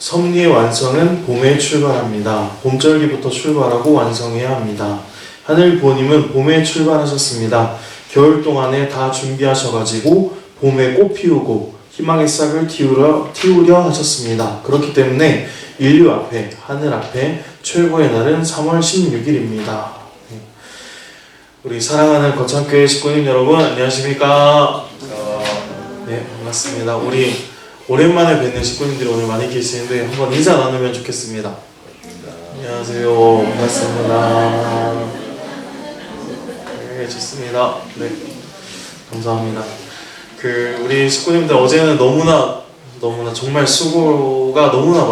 섭리의 완성은 봄에 출발합니다. 봄절기부터 출발하고 완성해야 합니다. 하늘 부모님은 봄에 출발하셨습니다. 겨울 동안에 다 준비하셔가지고 봄에 꽃 피우고 희망의 싹을 틔우려 하셨습니다. 그렇기 때문에 인류 앞에, 하늘 앞에 최고의 날은 3월 16일입니다. 우리 사랑하는 거창교회 식구님 여러분, 안녕하십니까? 네, 반갑습니다. 우리 오랜만에 뵙는 식구님들이 오늘 많이 계시는데 한번 인사 나누면 좋겠습니다. 안녕하세요. 반갑습니다. 네, 좋습니다. 네, 감사합니다. 우리 식구님들 어제는 너무나 정말 수고가 너무나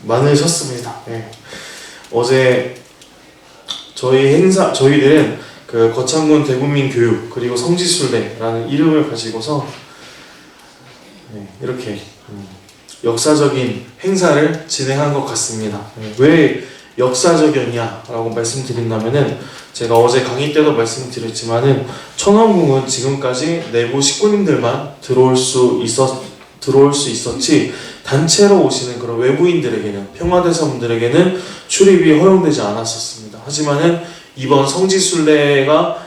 많으셨습니다. 네. 어제 저희들은 거창군 대국민 교육 그리고 성지순례라는 이름을 가지고서 이렇게 역사적인 행사를 진행한 것 같습니다. 왜 역사적이었냐라고 말씀드린다면은 제가 어제 강의 때도 말씀드렸지만은 천왕궁은 지금까지 내부 식구님들만 들어올 수 있었지 단체로 오시는 그런 외부인들에게는 평화대사분들에게는 출입이 허용되지 않았었습니다. 하지만은 이번 성지순례가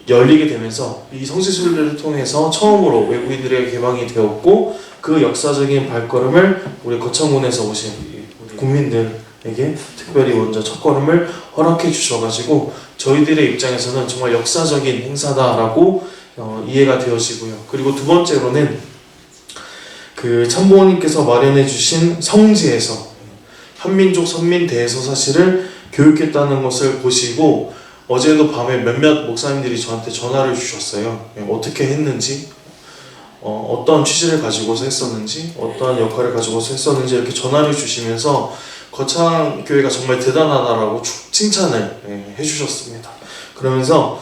열리게 되면서 이 성지순례를 통해서 처음으로 외부인들에게 개방이 되었고 그 역사적인 발걸음을 우리 거창군에서 오신 국민들에게 특별히 먼저 첫걸음을 허락해 주셔가지고 저희들의 입장에서는 정말 역사적인 행사다라고 이해가 되어지고요. 그리고 두 번째로는 참부모님께서 마련해 주신 성지에서 한민족 선민 대서사시를 교육했다는 것을 보시고 어제도 밤에 몇몇 목사님들이 저한테 전화를 주셨어요. 어떻게 했는지, 어떤 취지를 가지고서 했었는지, 어떤 역할을 가지고서 했었는지 이렇게 전화를 주시면서 거창교회가 정말 대단하다라고 칭찬을 해주셨습니다. 그러면서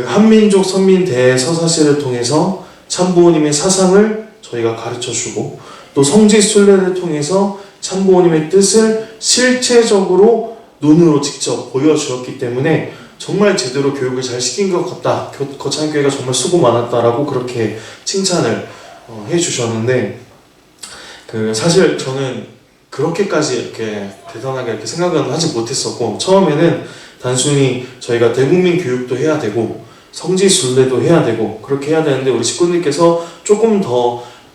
한민족 선민 대서사시를 통해서 참부모님의 사상을 저희가 가르쳐주고 또 성지순례를 통해서 참부모님의 뜻을 실체적으로 눈으로 직접 보여주었기 때문에 정말 제대로 교육을 잘 시킨 것 같다. 거창교회가 정말 수고 많았다라고 그렇게 칭찬을 해주셨는데 사실 저는 그렇게까지 이렇게 대단하게 이렇게 생각은 하지 못했었고 처음에는 단순히 저희가 대국민 교육도 해야 되고 성지순례도 해야 되고 그렇게 해야 되는데 우리 식구님께서 조금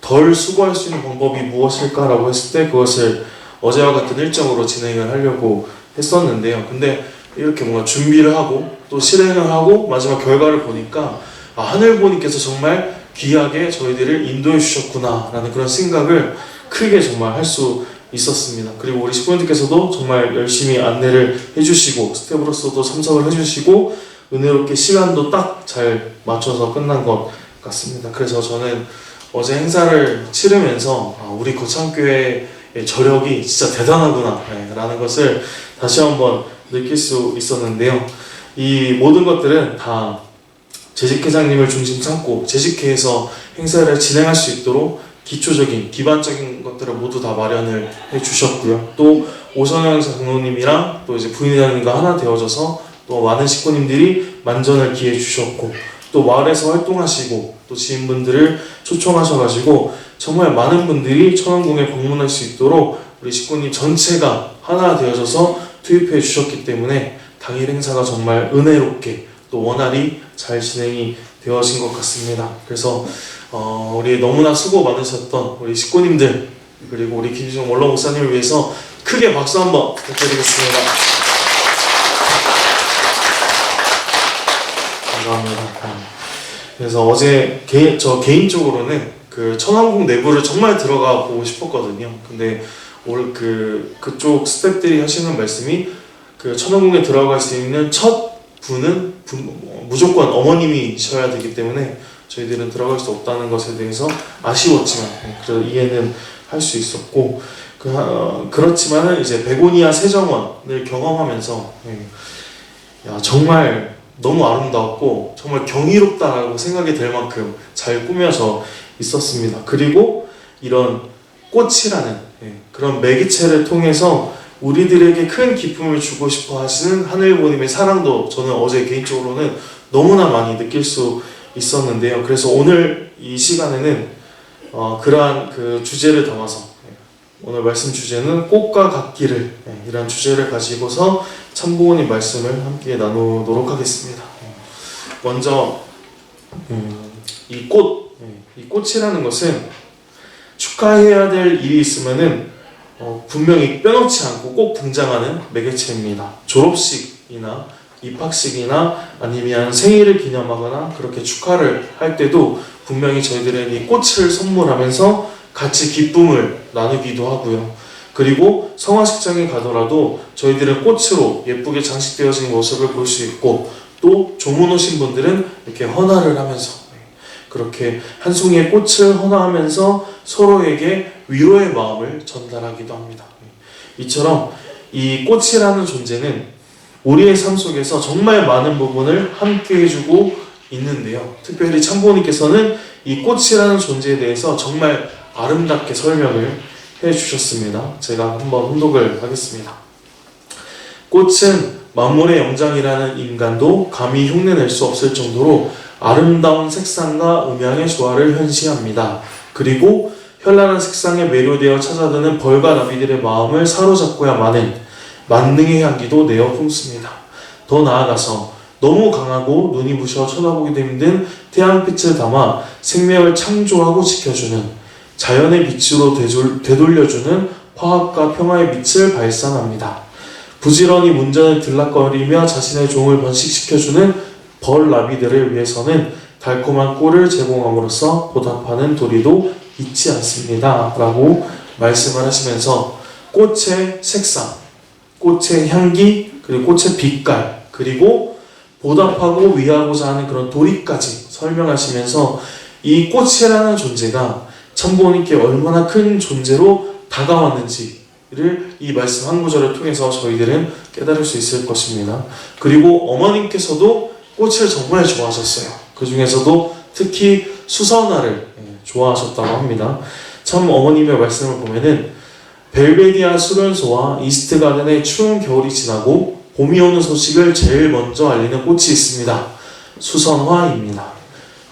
덜 수고할 수 있는 방법이 무엇일까라고 했을 때 그것을 어제와 같은 일정으로 진행을 하려고 했었는데요. 근데 이렇게 뭔가 준비를 하고 또 실행을 하고 마지막 결과를 보니까 하늘부모님께서 정말 귀하게 저희들을 인도해 주셨구나 라는 그런 생각을 크게 정말 할 수 있었습니다. 그리고 우리 식구님들께서도 정말 열심히 안내를 해주시고 스텝으로서도 참석을 해주시고 은혜롭게 시간도 딱 잘 맞춰서 끝난 것 같습니다. 그래서 저는 어제 행사를 치르면서 우리 거창교회의 저력이 진짜 대단하구나 라는 것을 다시 한번 느낄 수 있었는데요. 이 모든 것들은 다 재직회장님을 중심 삼고 재직회에서 행사를 진행할 수 있도록 기초적인 기반적인 것들을 모두 다 마련을 해주셨고요. 또 오선영 장로님이랑 또 이제 부인회장님과 하나 되어져서 또 많은 식구님들이 만전을 기해 주셨고 또 마을에서 활동하시고 또 지인분들을 초청하셔가지고 정말 많은 분들이 천왕궁에 방문할 수 있도록 우리 식구님 전체가 하나 되어져서 투입해 주셨기 때문에 당일 행사가 정말 은혜롭게 또 원활히 잘 진행이 되어진 것 같습니다. 그래서 우리 너무나 수고 많으셨던 우리 식구님들 그리고 우리 김지종 원로 목사님을 위해서 크게 박수 한번 부탁드리겠습니다. 감사합니다. 그래서 어제 저 개인적으로는 천왕궁 내부를 정말 들어가 보고 싶었거든요. 근데 오늘 그쪽 스태프들이 하시는 말씀이 천왕궁에 들어갈 수 있는 첫 분은 무조건 어머님이셔야 되기 때문에 저희들은 들어갈 수 없다는 것에 대해서 아쉬웠지만 그래도 이해는 할 수 있었고 그렇지만은 이제 베고니아 세정원을 경험하면서 정말 너무 아름다웠고 정말 경이롭다라고 생각이 될 만큼 잘 꾸며져 있었습니다. 그리고 이런 꽃이라는 그런 매개체를 통해서 우리들에게 큰 기쁨을 주고 싶어 하시는 하늘부모님의 사랑도 저는 어제 개인적으로는 너무나 많이 느낄 수 있었는데요. 그래서 오늘 이 시간에는 그러한 주제를 담아서 오늘 말씀 주제는 꽃과 같기를, 이란 주제를 가지고서 참고원님 말씀을 함께 나누도록 하겠습니다. 먼저 이 꽃이라는 것은 축하해야 될 일이 있으면은 분명히 빼놓지 않고 꼭 등장하는 매개체입니다. 졸업식이나 입학식이나 아니면 생일을 기념하거나 그렇게 축하를 할 때도 분명히 저희들은 이 꽃을 선물하면서 같이 기쁨을 나누기도 하고요. 그리고 성화식장에 가더라도 저희들은 꽃으로 예쁘게 장식되어진 모습을 볼 수 있고, 또 조문 오신 분들은 이렇게 헌화를 하면서 그렇게 한 송이의 꽃을 헌화하면서 서로에게 위로의 마음을 전달하기도 합니다. 이처럼 이 꽃이라는 존재는 우리의 삶 속에서 정말 많은 부분을 함께 해주고 있는데요. 특별히 참고님께서는 이 꽃이라는 존재에 대해서 정말 아름답게 설명을 해주셨습니다. 제가 한번 혼독을 하겠습니다. 꽃은 만물의 영장이라는 인간도 감히 흉내낼 수 없을 정도로 아름다운 색상과 음향의 조화를 현시합니다. 그리고 현란한 색상에 매료되어 찾아드는 벌과 나비들의 마음을 사로잡고야마는 만능의 향기도 내어 품습니다. 더 나아가서 너무 강하고 눈이 부셔 쳐다보기도 힘든 태양빛을 담아 생명을 창조하고 지켜주는 자연의 빛으로 되돌려주는 화합과 평화의 빛을 발산합니다. 부지런히 문전을 들락거리며 자신의 종을 번식시켜주는 벌나비들을 위해서는 달콤한 꿀을 제공함으로써 보답하는 도리도 잊지 않습니다. 라고 말씀을 하시면서 꽃의 색상, 꽃의 향기, 그리고 꽃의 빛깔, 그리고 보답하고 위하고자 하는 그런 도리까지 설명하시면서 이 꽃이라는 존재가 참고님께 얼마나 큰 존재로 다가왔는지를 이 말씀 한 구절을 통해서 저희들은 깨달을 수 있을 것입니다. 그리고 어머님께서도 꽃을 정말 좋아하셨어요. 그 중에서도 특히 수선화를 좋아하셨다고 합니다. 참 어머님의 말씀을 보면은 벨베디아 수련소와 이스트 가든의 추운 겨울이 지나고 봄이 오는 소식을 제일 먼저 알리는 꽃이 있습니다. 수선화입니다.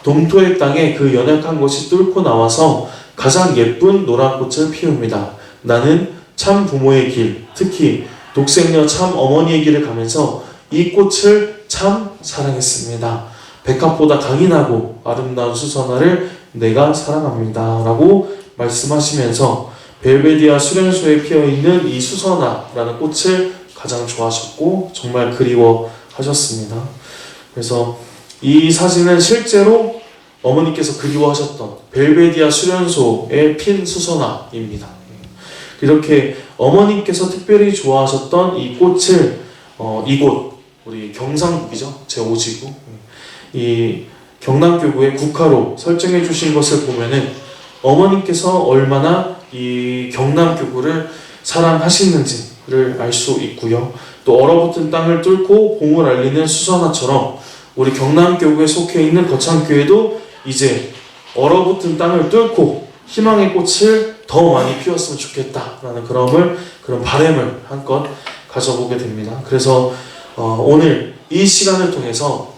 동토의 땅에 그 연약한 것이 뚫고 나와서 가장 예쁜 노란 꽃을 피웁니다. 나는 참 부모의 길, 특히 독생녀 참 어머니의 길을 가면서 이 꽃을 참 사랑했습니다. 백합보다 강인하고 아름다운 수선화를 내가 사랑합니다. 라고 말씀하시면서 벨베디아 수련소에 피어있는 이 수선화라는 꽃을 가장 좋아하셨고 정말 그리워하셨습니다. 그래서 이 사진은 실제로 어머니께서 그리워하셨던 벨베디아 수련소에 핀 수선화입니다. 이렇게 어머니께서 특별히 좋아하셨던 이 꽃을 이곳 우리 경상북이죠, 제5지구 이 경남교구의 국화로 설정해 주신 것을 보면은 어머니께서 얼마나 이 경남교구를 사랑하시는지를 알 수 있고요. 또 얼어붙은 땅을 뚫고 봄을 알리는 수선화처럼 우리 경남교구에 속해 있는 거창교회도 이제 얼어붙은 땅을 뚫고 희망의 꽃을 더 많이 피웠으면 좋겠다라는 그런 바람을 한껏 가져보게 됩니다. 그래서 오늘 이 시간을 통해서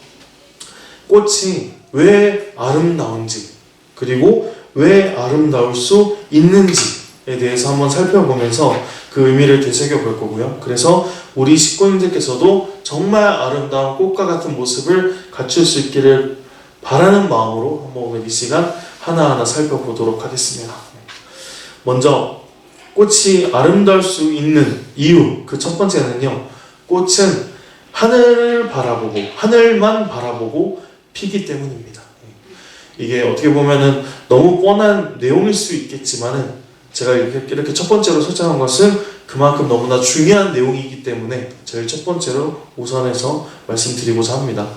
꽃이 왜 아름다운지, 그리고 왜 아름다울 수 있는지에 대해서 한번 살펴보면서 그 의미를 되새겨 볼 거고요. 그래서 우리 식구님들께서도 정말 아름다운 꽃과 같은 모습을 갖출 수 있기를 바라는 마음으로 한번 오늘 이 시간 하나하나 살펴보도록 하겠습니다. 먼저 꽃이 아름다울 수 있는 이유, 그 첫 번째는요, 꽃은 하늘만 바라보고 피기 때문입니다. 이게 어떻게 보면은 너무 뻔한 내용일 수 있겠지만은 제가 이렇게 첫 번째로 설정한 것은 그만큼 너무나 중요한 내용이기 때문에 제일 첫 번째로 우선해서 말씀드리고자 합니다.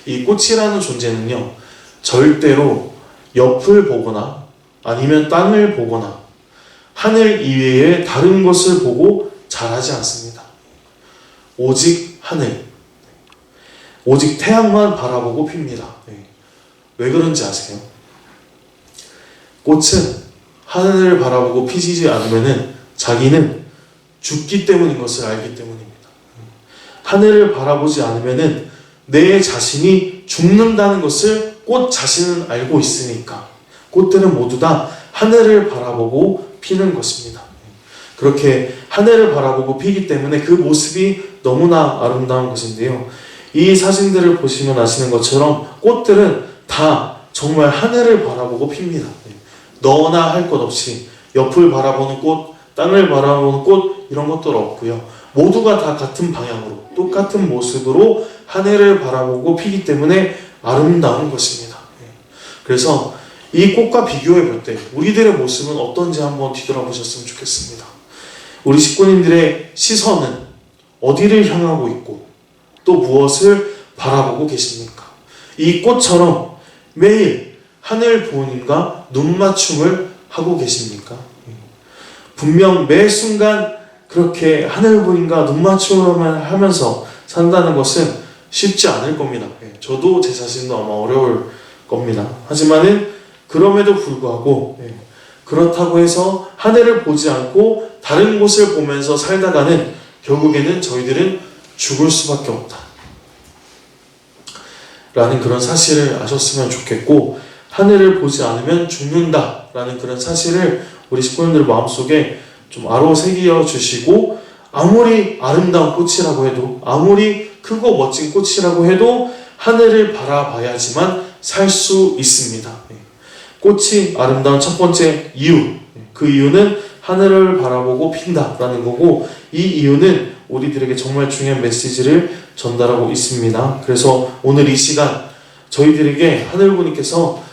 이 꽃이라는 존재는요, 절대로 옆을 보거나 아니면 땅을 보거나 하늘 이외의 다른 것을 보고 자라지 않습니다. 오직 하늘, 오직 태양만 바라보고 핍니다. 왜 그런지 아세요? 꽃은 하늘을 바라보고 피지 않으면 자기는 죽기 때문인 것을 알기 때문입니다. 하늘을 바라보지 않으면 내 자신이 죽는다는 것을 꽃 자신은 알고 있으니까 꽃들은 모두 다 하늘을 바라보고 피는 것입니다. 그렇게 하늘을 바라보고 피기 때문에 그 모습이 너무나 아름다운 것인데요. 이 사진들을 보시면 아시는 것처럼 꽃들은 다 정말 하늘을 바라보고 핍니다. 너나 할 것 없이 옆을 바라보는 꽃, 땅을 바라보는 꽃 이런 것들 없고요. 모두가 다 같은 방향으로 똑같은 모습으로 하늘을 바라보고 피기 때문에 아름다운 것입니다. 그래서 이 꽃과 비교해 볼 때 우리들의 모습은 어떤지 한번 뒤돌아보셨으면 좋겠습니다. 우리 식구님들의 시선은 어디를 향하고 있고 또 무엇을 바라보고 계십니까? 이 꽃처럼 매일 하늘 부모님과 눈맞춤을 하고 계십니까? 분명 매 순간 그렇게 하늘 부모님과 눈맞춤을 하면서 산다는 것은 쉽지 않을 겁니다. 저도 제 자신도 아마 어려울 겁니다. 하지만은 그럼에도 불구하고 그렇다고 해서 하늘을 보지 않고 다른 곳을 보면서 살다가는 결국에는 저희들은 죽을 수밖에 없다 라는 그런 사실을 아셨으면 좋겠고, 하늘을 보지 않으면 죽는다 라는 그런 사실을 우리 식구님들 마음속에 좀 아로새겨 주시고, 아무리 아름다운 꽃이라고 해도 아무리 크고 멋진 꽃이라고 해도 하늘을 바라봐야지만 살 수 있습니다. 꽃이 아름다운 첫 번째 이유, 그 이유는 하늘을 바라보고 핀다라는 거고, 이 이유는 우리들에게 정말 중요한 메시지를 전달하고 있습니다. 그래서 오늘 이 시간 저희들에게 하늘부님께서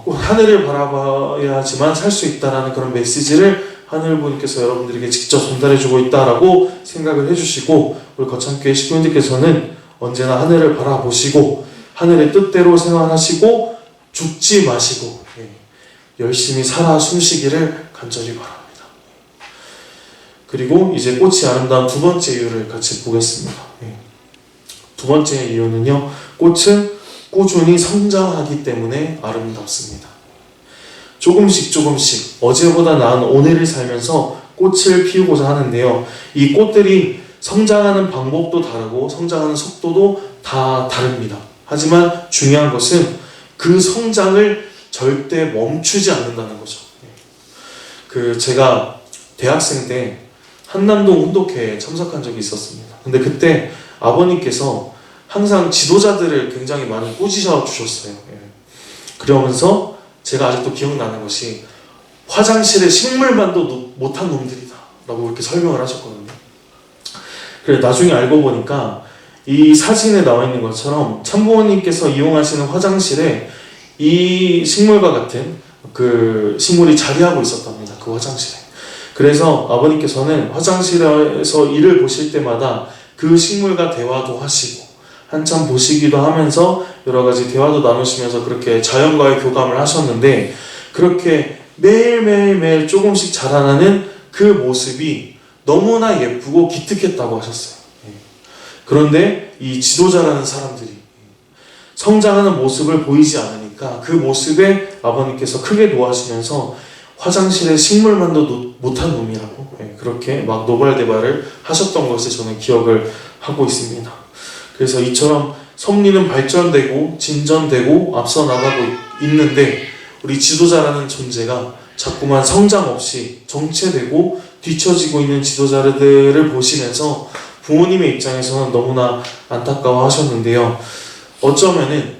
하늘을 바라봐야지만 살 수 있다라는 그런 메시지를 하늘부님께서 여러분들에게 직접 전달해주고 있다라고 생각을 해주시고, 우리 거창교회 식구님들께서는 언제나 하늘을 바라보시고 하늘의 뜻대로 생활하시고 죽지 마시고 열심히 살아 숨쉬기를 간절히 바랍니다. 그리고 이제 꽃이 아름다운 두 번째 이유를 같이 보겠습니다. 두 번째 이유는요, 꽃은 꾸준히 성장하기 때문에 아름답습니다. 조금씩 어제보다 나은 오늘을 살면서 꽃을 피우고자 하는데요, 이 꽃들이 성장하는 방법도 다르고 성장하는 속도도 다 다릅니다. 하지만 중요한 것은 그 성장을 절대 멈추지 않는다는 거죠. 제가 대학생 때 한남동 훈독회에 참석한 적이 있었습니다. 근데 그때 아버님께서 항상 지도자들을 굉장히 많이 꾸짖어 주셨어요. 그러면서 제가 아직도 기억나는 것이, 화장실에 식물만도 못한 놈들이다 라고 이렇게 설명을 하셨거든요. 그래 나중에 알고 보니까 이 사진에 나와 있는 것처럼 참부모님께서 이용하시는 화장실에 이 식물과 같은 그 식물이 자리하고 있었답니다. 그 화장실에. 그래서 아버님께서는 화장실에서 일을 보실 때마다 그 식물과 대화도 하시고 한참 보시기도 하면서 여러 가지 대화도 나누시면서 그렇게 자연과의 교감을 하셨는데, 그렇게 매일매일 조금씩 자라나는 그 모습이 너무나 예쁘고 기특했다고 하셨어요. 그런데 이 지도자라는 사람들이 성장하는 모습을 보이지 않으니까 그 모습에 아버님께서 크게 노하시면서 화장실에 식물만도 못한 놈이라고 그렇게 막 노발대발을 하셨던 것을 저는 기억을 하고 있습니다. 그래서 이처럼 섭리는 발전되고 진전되고 앞서 나가고 있는데, 우리 지도자라는 존재가 자꾸만 성장 없이 정체되고 뒤처지고 있는 지도자들을 보시면서 부모님의 입장에서는 너무나 안타까워 하셨는데요, 어쩌면은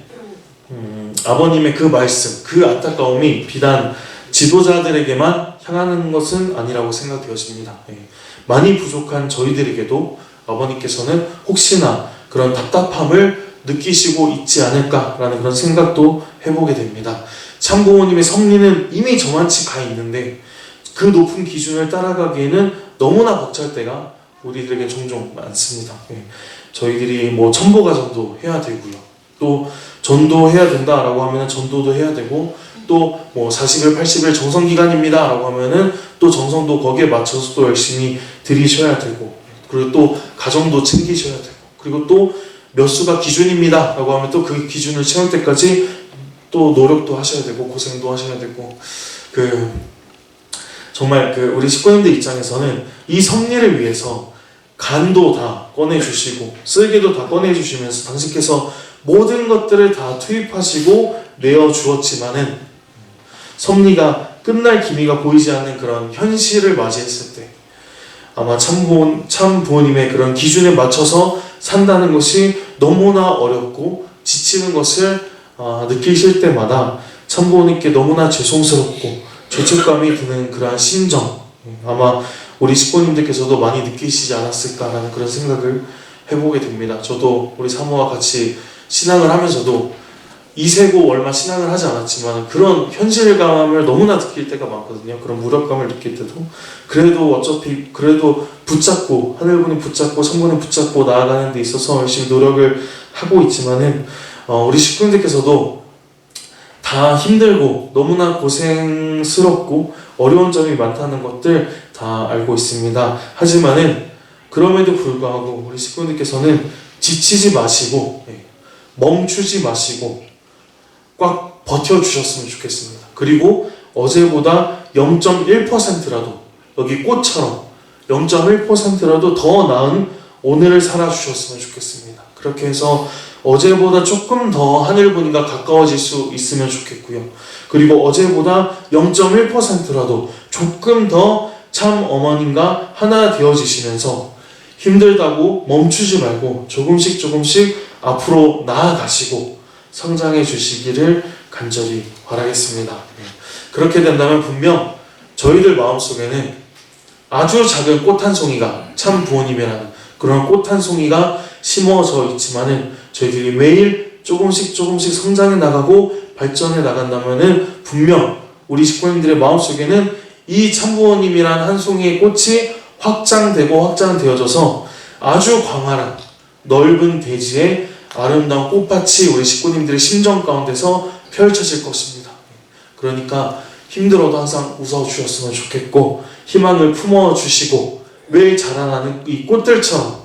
아버님의 그 말씀, 그 안타까움이 비단 지도자들에게만 향하는 것은 아니라고 생각되어집니다. 많이 부족한 저희들에게도 아버님께서는 혹시나 그런 답답함을 느끼시고 있지 않을까라는 그런 생각도 해보게 됩니다. 참부모님의 섭리는 이미 저만치 가 있는데 그 높은 기준을 따라가기에는 너무나 벅찰 때가 우리들에게 종종 많습니다. 저희들이 뭐 첨보가정도 해야 되고요, 또 전도해야 된다라고 하면 전도도 해야 되고, 또 뭐 40일 80일 정성기간입니다 라고 하면은 또 정성도 거기에 맞춰서 또 열심히 드리셔야 되고, 그리고 또 가정도 챙기셔야 되고, 그리고 또 몇 수가 기준입니다 라고 하면 또 그 기준을 채울 때까지 또 노력도 하셔야 되고 고생도 하셔야 되고, 정말 우리 식구님들 입장에서는 이 섭리를 위해서 간도 다 꺼내주시고 쓸개도 다 꺼내주시면서 당신께서 모든 것들을 다 투입하시고 내어주었지만은 섭리가 끝날 기미가 보이지 않는 그런 현실을 맞이했을 때 아마 참 부모님의 그런 기준에 맞춰서 산다는 것이 너무나 어렵고 지치는 것을 느끼실 때마다 참 부모님께 너무나 죄송스럽고 죄책감이 드는 그러한 심정, 아마 우리 식구님들께서도 많이 느끼시지 않았을까라는 그런 생각을 해보게 됩니다. 저도 우리 사모와 같이 신앙을 하면서도 이세고 얼마 신앙을 하지 않았지만 그런 현실감을 너무나 느낄 때가 많거든요. 그런 무력감을 느낄 때도. 그래도 붙잡고 하늘분이 붙잡고 성분이 붙잡고 나아가는 데 있어서 열심히 노력을 하고 있지만은 우리 식구님들께서도 다 힘들고 너무나 고생스럽고 어려운 점이 많다는 것들 다 알고 있습니다. 하지만은 그럼에도 불구하고 우리 식구님들께서는 지치지 마시고 멈추지 마시고 꽉 버텨주셨으면 좋겠습니다. 그리고 어제보다 0.1%라도 여기 꽃처럼 0.1%라도 더 나은 오늘을 살아주셨으면 좋겠습니다. 그렇게 해서 어제보다 조금 더 하늘분과 가까워질 수 있으면 좋겠고요. 그리고 어제보다 0.1%라도 조금 더 참 어머님과 하나 되어지시면서 힘들다고 멈추지 말고 조금씩 앞으로 나아가시고 성장해 주시기를 간절히 바라겠습니다. 그렇게 된다면 분명 저희들 마음속에는 아주 작은 꽃 한 송이가 참 부모님이라는 그런 꽃 한 송이가 심어져 있지만은 저희들이 매일 조금씩 성장해 나가고 발전해 나간다면은 분명 우리 식구님들의 마음속에는 이 참부모님이란 한 송이의 꽃이 확장되어져서 아주 광활한 넓은 대지에 아름다운 꽃밭이 우리 식구님들의 심정 가운데서 펼쳐질 것입니다. 그러니까 힘들어도 항상 웃어주셨으면 좋겠고 희망을 품어주시고 매일 자라나는 이 꽃들처럼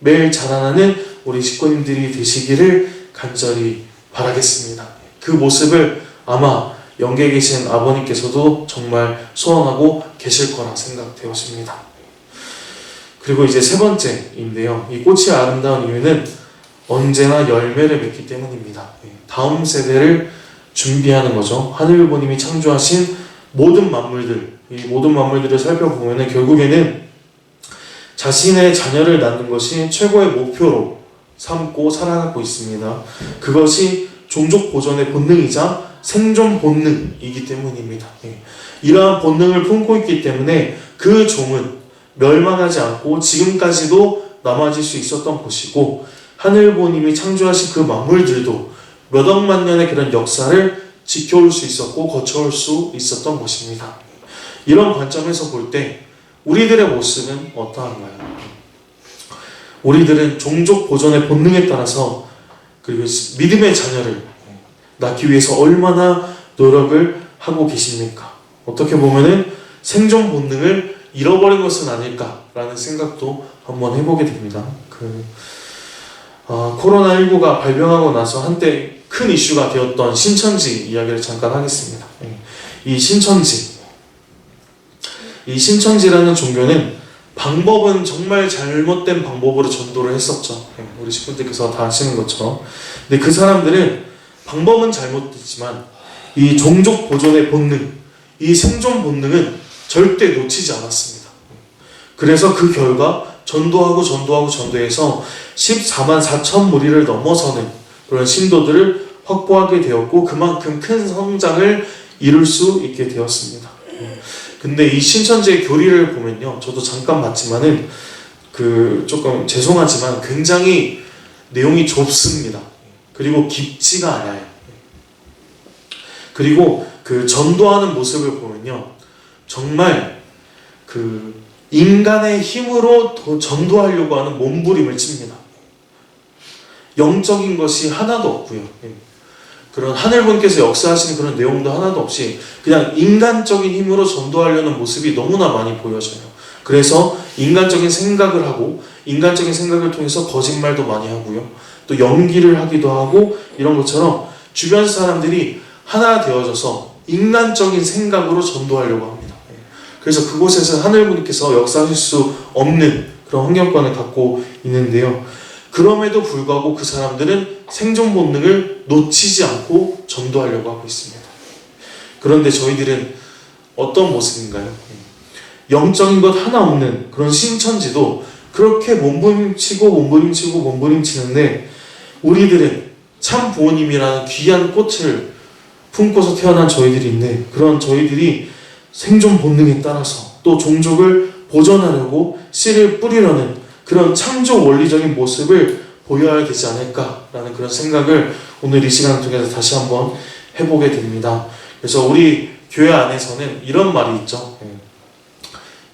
매일 자라나는 우리 식구님들이 되시기를 간절히 바라겠습니다. 그 모습을 아마 영계에 계신 아버님께서도 정말 소원하고 계실 거라 생각되었습니다. 그리고 이제 세 번째인데요. 이 꽃이 아름다운 이유는 언제나 열매를 맺기 때문입니다. 다음 세대를 준비하는 거죠. 하늘부모님이 창조하신 모든 만물들, 이 모든 만물들을 살펴보면 결국에는 자신의 자녀를 낳는 것이 최고의 목표로 삼고 살아가고 있습니다. 그것이 종족 보존의 본능이자 생존 본능이기 때문입니다. 이러한 본능을 품고 있기 때문에 그 종은 멸망하지 않고 지금까지도 남아질 수 있었던 것이고 하늘부모님이 창조하신 그 만물들도 몇 억만 년의 그런 역사를 지켜올 수 있었고 거쳐올 수 있었던 것입니다. 이런 관점에서 볼 때 우리들의 모습은 어떠한가요? 우리들은 종족 보존의 본능에 따라서 그리고 믿음의 자녀를 낳기 위해서 얼마나 노력을 하고 계십니까? 어떻게 보면은 생존 본능을 잃어버린 것은 아닐까라는 생각도 한번 해보게 됩니다. 코로나19가 발병하고 나서 한때 큰 이슈가 되었던 신천지 이야기를 잠깐 하겠습니다. 이 신천지라는 종교는 방법은 정말 잘못된 방법으로 전도를 했었죠. 우리 식구들께서 다 아시는 것처럼. 근데 그 사람들은 방법은 잘못됐지만 이 종족 보존의 본능, 이 생존 본능은 절대 놓치지 않았습니다. 그래서 그 결과 전도해서 14만 4천 무리를 넘어서는 그런 신도들을 확보하게 되었고 그만큼 큰 성장을 이룰 수 있게 되었습니다. 근데 이 신천지의 교리를 보면요, 저도 잠깐 봤지만은 조금 죄송하지만 굉장히 내용이 좁습니다. 그리고 깊지가 않아요. 그리고 그 전도하는 모습을 보면요, 정말 인간의 힘으로 더 전도하려고 하는 몸부림을 칩니다. 영적인 것이 하나도 없고요. 그런 하늘분께서 역사하시는 그런 내용도 하나도 없이 그냥 인간적인 힘으로 전도하려는 모습이 너무나 많이 보여져요. 그래서 인간적인 생각을 하고 인간적인 생각을 통해서 거짓말도 많이 하고요. 또 연기를 하기도 하고 이런 것처럼 주변 사람들이 하나 되어져서 인간적인 생각으로 전도하려고 합니다. 그래서 그곳에서 하늘분께서 역사하실 수 없는 그런 환경권을 갖고 있는데요. 그럼에도 불구하고 그 사람들은 생존 본능을 놓치지 않고 전도하려고 하고 있습니다. 그런데 저희들은 어떤 모습인가요? 영적인 것 하나 없는 그런 신천지도 그렇게 몸부림치는데 우리들은 참 부모님이라는 귀한 꽃을 품고서 태어난 저희들인데 그런 저희들이 생존 본능에 따라서 또 종족을 보존하려고 씨를 뿌리려는 그런 창조 원리적인 모습을 보여야 되지 않을까라는 그런 생각을 오늘 이 시간을 통해서 다시 한번 해보게 됩니다. 그래서 우리 교회 안에서는 이런 말이 있죠.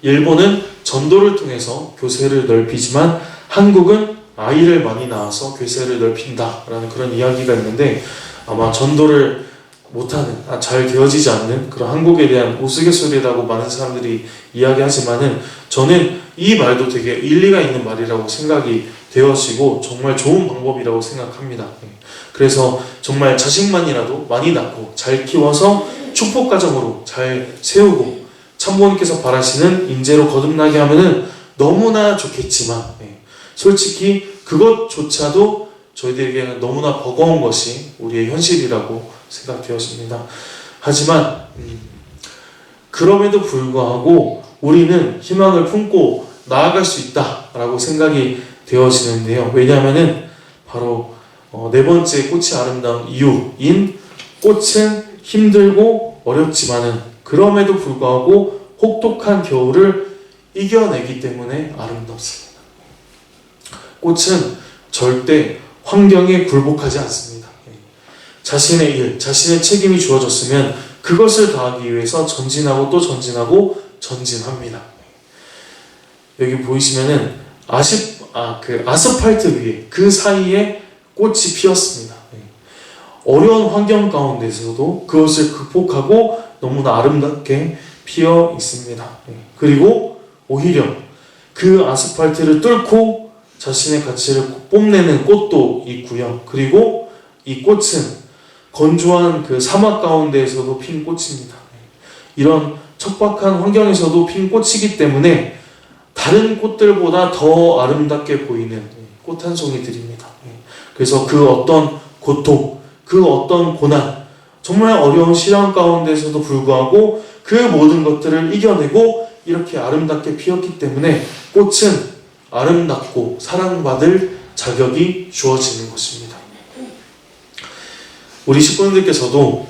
일본은 전도를 통해서 교세를 넓히지만 한국은 아이를 많이 낳아서 교세를 넓힌다라는 그런 이야기가 있는데 아마 전도를 못하는, 잘 되어지지 않는 그런 한국에 대한 우스갯소리라고 많은 사람들이 이야기하지만은 저는 이 말도 되게 일리가 있는 말이라고 생각이 되어지고 정말 좋은 방법이라고 생각합니다. 그래서 정말 자식만이라도 많이 낳고 잘 키워서 축복 가정으로 잘 세우고 참부모님께서 바라시는 인재로 거듭나게 하면은 너무나 좋겠지만 솔직히 그것조차도 저희들에게는 너무나 버거운 것이 우리의 현실이라고 생각되었습니다. 하지만 그럼에도 불구하고 우리는 희망을 품고 나아갈 수 있다라고 생각이 되어지는데요. 왜냐하면은 바로 네 번째 꽃이 아름다운 이유인 꽃은 힘들고 어렵지만은 그럼에도 불구하고 혹독한 겨울을 이겨내기 때문에 아름답습니다. 꽃은 절대 환경에 굴복하지 않습니다. 자신의 일, 자신의 책임이 주어졌으면 그것을 다하기 위해서 전진하고 또 전진하고 전진합니다. 여기 보이시면은 아스팔트 위에 그 사이에 꽃이 피었습니다. 어려운 환경 가운데서도 그것을 극복하고 너무나 아름답게 피어 있습니다. 그리고 오히려 그 아스팔트를 뚫고 자신의 가치를 뽐내는 꽃도 있고요. 그리고 이 꽃은 건조한 그 사막 가운데에서도 핀 꽃입니다. 이런 척박한 환경에서도 핀 꽃이기 때문에 다른 꽃들보다 더 아름답게 보이는 꽃 한 송이들입니다. 그래서 그 어떤 고통, 그 어떤 고난, 정말 어려운 시련 가운데서도 불구하고 그 모든 것들을 이겨내고 이렇게 아름답게 피었기 때문에 꽃은 아름답고 사랑받을 자격이 주어지는 것입니다. 우리 식구님들께서도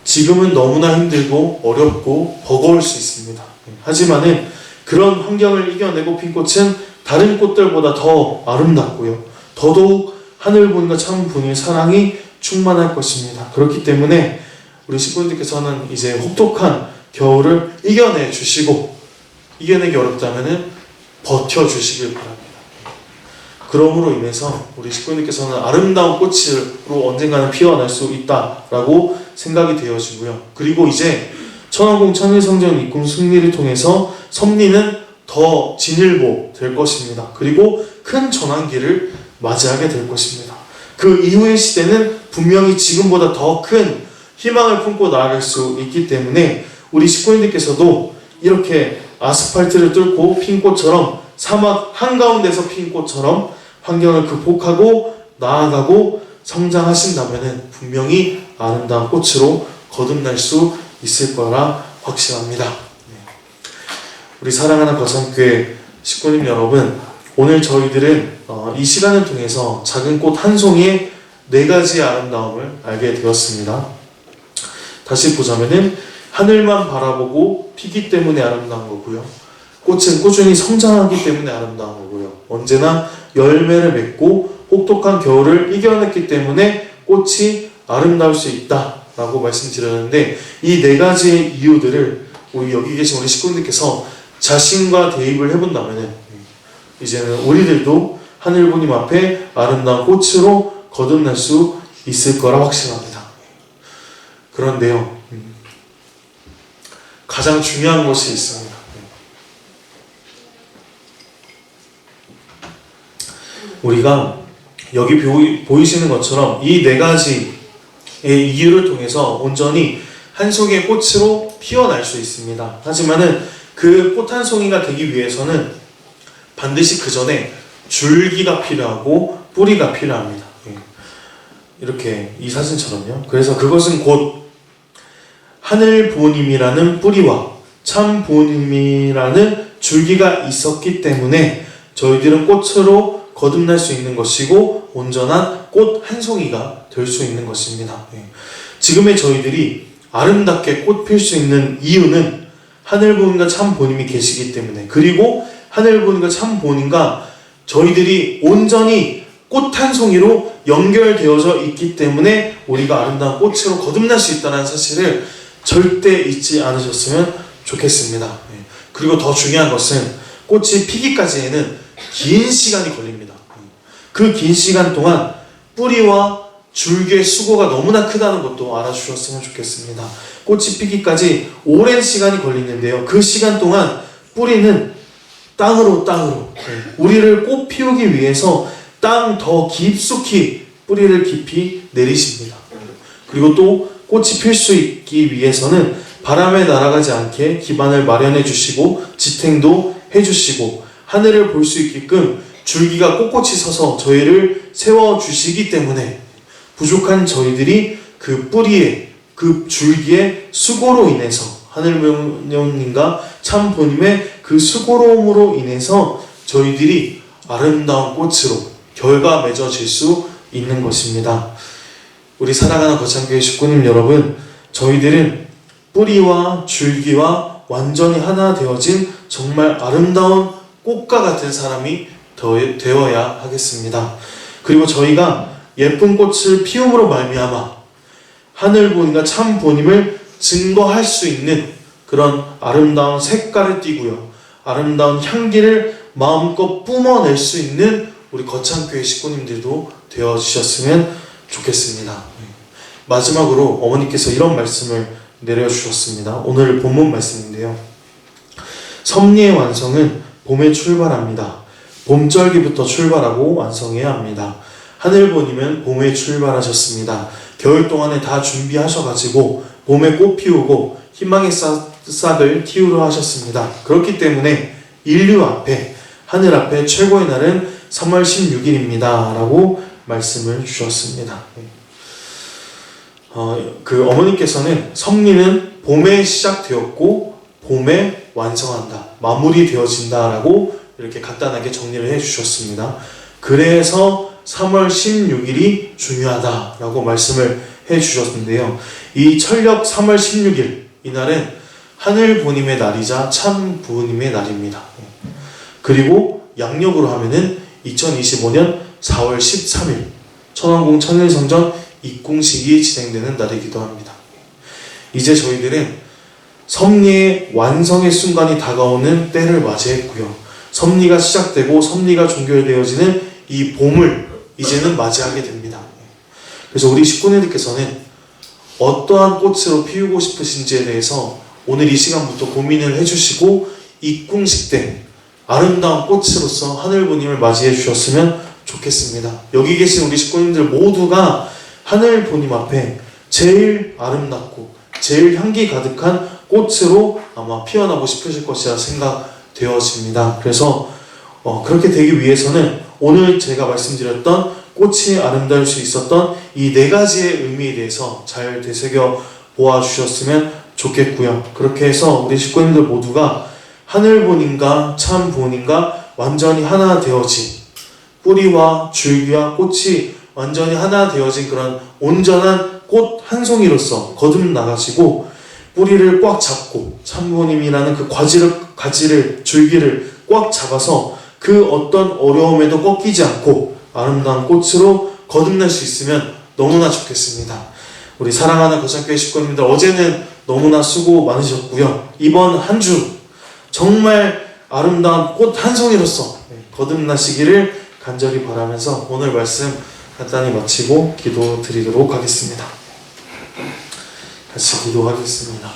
지금은 너무나 힘들고 어렵고 버거울 수 있습니다. 하지만은 그런 환경을 이겨내고 핀 꽃은 다른 꽃들보다 더 아름답고요. 더더욱 하늘분과 참분의 사랑이 충만할 것입니다. 그렇기 때문에 우리 식구님들께서는 이제 혹독한 겨울을 이겨내 주시고 이겨내기 어렵다면은 버텨주시길 바랍니다. 그러므로 인해서 우리 식구님께서는 아름다운 꽃으로 언젠가는 피어날 수 있다라고 생각이 되어지고요. 그리고 이제 천왕공 천일성전 입궁 승리를 통해서 섭리는 더 진일보 될 것입니다. 그리고 큰 전환기를 맞이하게 될 것입니다. 그 이후의 시대는 분명히 지금보다 더 큰 희망을 품고 나아갈 수 있기 때문에 우리 식구님들께서도 이렇게 아스팔트를 뚫고 핀 꽃처럼 사막 한가운데서 핀 꽃처럼 환경을 극복하고 나아가고 성장하신다면 분명히 아름다운 꽃으로 거듭날 수 있을 거라 확신합니다. 우리 사랑하는 거성교회 식구님 여러분, 오늘 저희들은 이 시간을 통해서 작은 꽃 한 송이의 네 가지의 아름다움을 알게 되었습니다. 다시 보자면은 하늘만 바라보고 피기 때문에 아름다운 거고요. 꽃은 꾸준히 성장하기 때문에 아름다운 거고요. 언제나 열매를 맺고 혹독한 겨울을 이겨냈기 때문에 꽃이 아름다울 수 있다라고 말씀드렸는데 이 네 가지의 이유들을 우리 여기 계신 우리 식구님들께서 자신과 대입을 해본다면 이제는 우리들도 하늘부님 앞에 아름다운 꽃으로 거듭날 수 있을 거라 확신합니다. 그런데요, 가장 중요한 것이 있습니다. 우리가 여기 보이시는 것처럼 이 네 가지의 이유를 통해서 온전히 한 송이의 꽃으로 피어날 수 있습니다. 하지만은 그 꽃 한 송이가 되기 위해서는 반드시 그 전에 줄기가 필요하고 뿌리가 필요합니다. 이렇게 이 사진처럼요. 그래서 그것은 곧 하늘 부모님이라는 뿌리와 참 부모님이라는 줄기가 있었기 때문에 저희들은 꽃으로 거듭날 수 있는 것이고 온전한 꽃 한 송이가 될 수 있는 것입니다. 지금의 저희들이 아름답게 꽃 필 수 있는 이유는 하늘 부모님과 참 부모님이 계시기 때문에, 그리고 하늘 부모님과 참 부모님과 저희들이 온전히 꽃 한 송이로 연결되어져 있기 때문에 우리가 아름다운 꽃으로 거듭날 수 있다는 사실을 절대 잊지 않으셨으면 좋겠습니다. 그리고 더 중요한 것은 꽃이 피기까지에는 긴 시간이 걸립니다. 그 긴 시간 동안 뿌리와 줄기의 수고가 너무나 크다는 것도 알아주셨으면 좋겠습니다. 꽃이 피기까지 오랜 시간이 걸리는데요. 그 시간 동안 뿌리는 땅으로 우리를 꽃 피우기 위해서 땅 더 깊숙이 뿌리를 깊이 내리십니다. 그리고 또 꽃이 필 수 있기 위해서는 바람에 날아가지 않게 기반을 마련해 주시고 지탱도 해 주시고 하늘을 볼 수 있게끔 줄기가 꼿꼿이 서서 저희를 세워주시기 때문에 부족한 저희들이 그 뿌리에, 그 줄기의 수고로 인해서 하늘 부모님과 참 부모님의 그 수고로움으로 인해서 저희들이 아름다운 꽃으로 결과 맺어질 수 있는 것입니다. 우리 사랑하는 거창교회 식구님 여러분, 저희들은 뿌리와 줄기와 완전히 하나 되어진 정말 아름다운 꽃과 같은 사람이 되어야 하겠습니다. 그리고 저희가 예쁜 꽃을 피움으로 말미암아 하늘 부모님과 참 부모님을 증거할 수 있는 그런 아름다운 색깔을 띠고요, 아름다운 향기를 마음껏 뿜어낼 수 있는 우리 거창교회 식구님들도 되어주셨으면 좋겠습니다. 마지막으로 어머니께서 이런 말씀을 내려주셨습니다. 오늘 본문 말씀인데요. 섭리의 완성은 봄에 출발합니다. 봄절기부터 출발하고 완성해야 합니다. 하늘 부모님은 봄에 출발하셨습니다. 겨울 동안에 다 준비하셔가지고 봄에 꽃 피우고 희망의 싹을 틔우려 하셨습니다. 그렇기 때문에 인류 앞에, 하늘 앞에 최고의 날은 3월 16일입니다. 라고 말씀을 주셨습니다. 그 어머니께서는 섭리는 봄에 시작되었고 봄에 완성한다, 마무리되어진다 라고 이렇게 간단하게 정리를 해주셨습니다. 그래서 3월 16일이 중요하다라고 말씀을 해주셨는데요. 이 철력 3월 16일, 이날은 하늘 부모님의 날이자 참 부모님의 날입니다. 그리고 양력으로 하면은 2025년 4월 13일 천왕궁 천일성전 입궁식이 진행되는 날이기도 합니다. 이제 저희들은 섭리의 완성의 순간이 다가오는 때를 맞이했고요. 섭리가 시작되고 섭리가 종결되어지는 이 봄을 이제는 맞이하게 됩니다. 그래서 우리 식구님들께서는 어떠한 꽃으로 피우고 싶으신지에 대해서 오늘 이 시간부터 고민을 해주시고 입궁식 때 아름다운 꽃으로서 하늘부님을 맞이해 주셨으면 좋겠습니다. 여기 계신 우리 식구님들 모두가 하늘부님 앞에 제일 아름답고 제일 향기 가득한 꽃으로 아마 피어나고 싶으실 것이라 생각되어집니다. 그래서 그렇게 되기 위해서는 오늘 제가 말씀드렸던 꽃이 아름다울 수 있었던 이 네 가지의 의미에 대해서 잘 되새겨 보아주셨으면 좋겠고요. 그렇게 해서 우리 식구님들 모두가 하늘 부모님과 참 부모님과 완전히 하나 되어진, 뿌리와 줄기와 꽃이 완전히 하나 되어진 그런 온전한 꽃 한 송이로서 거듭나가지고 뿌리를 꽉 잡고 참 부모님이라는 그 가지를 줄기를 꽉 잡아서 그 어떤 어려움에도 꺾이지 않고 아름다운 꽃으로 거듭날 수 있으면 너무나 좋겠습니다. 우리 사랑하는 거창교회 식구님들, 어제는 너무나 수고 많으셨고요. 이번 한 주 정말 아름다운 꽃 한 송이로서 거듭나시기를 간절히 바라면서 오늘 말씀 간단히 마치고 기도 드리도록 하겠습니다. 같이 기도하겠습니다.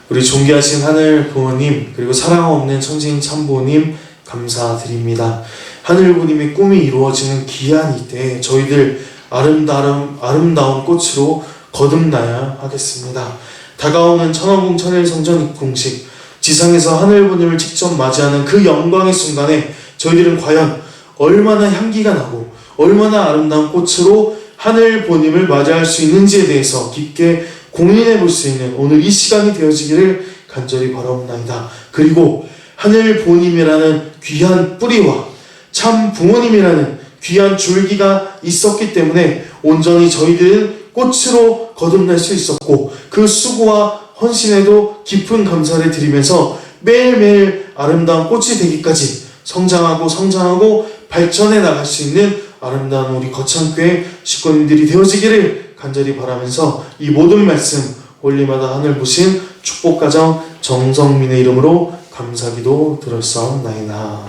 우리 존귀하신 하늘 부모님, 그리고 사랑 없는 천지인 참 부모님 감사드립니다. 하늘 부모님의 꿈이 이루어지는 귀한 이때에 저희들 아름다운 꽃으로 거듭나야 하겠습니다. 다가오는 천왕궁 천일성전 입궁식, 지상에서 하늘 부모님을 직접 맞이하는 그 영광의 순간에 저희들은 과연 얼마나 향기가 나고 얼마나 아름다운 꽃으로 하늘 부모님을 맞이할 수 있는지에 대해서 깊게 고민해 볼 수 있는 오늘 이 시간이 되어지기를 간절히 간절히 바라옵나이다. 그리고 하늘 부모님이라는 귀한 뿌리와 참 부모님이라는 귀한 줄기가 있었기 때문에 온전히 저희들은 꽃으로 거듭날 수 있었고, 그 수고와 헌신에도 깊은 감사를 드리면서 매일매일 아름다운 꽃이 되기까지 성장하고 발전해 나갈 수 있는 아름다운 우리 거창교회 식구님들이 되어지기를 간절히 바라면서 이 모든 말씀 홀리마다 하늘 보신 축복가정 정성민의 이름으로 감사기도 드렸사옵나이다.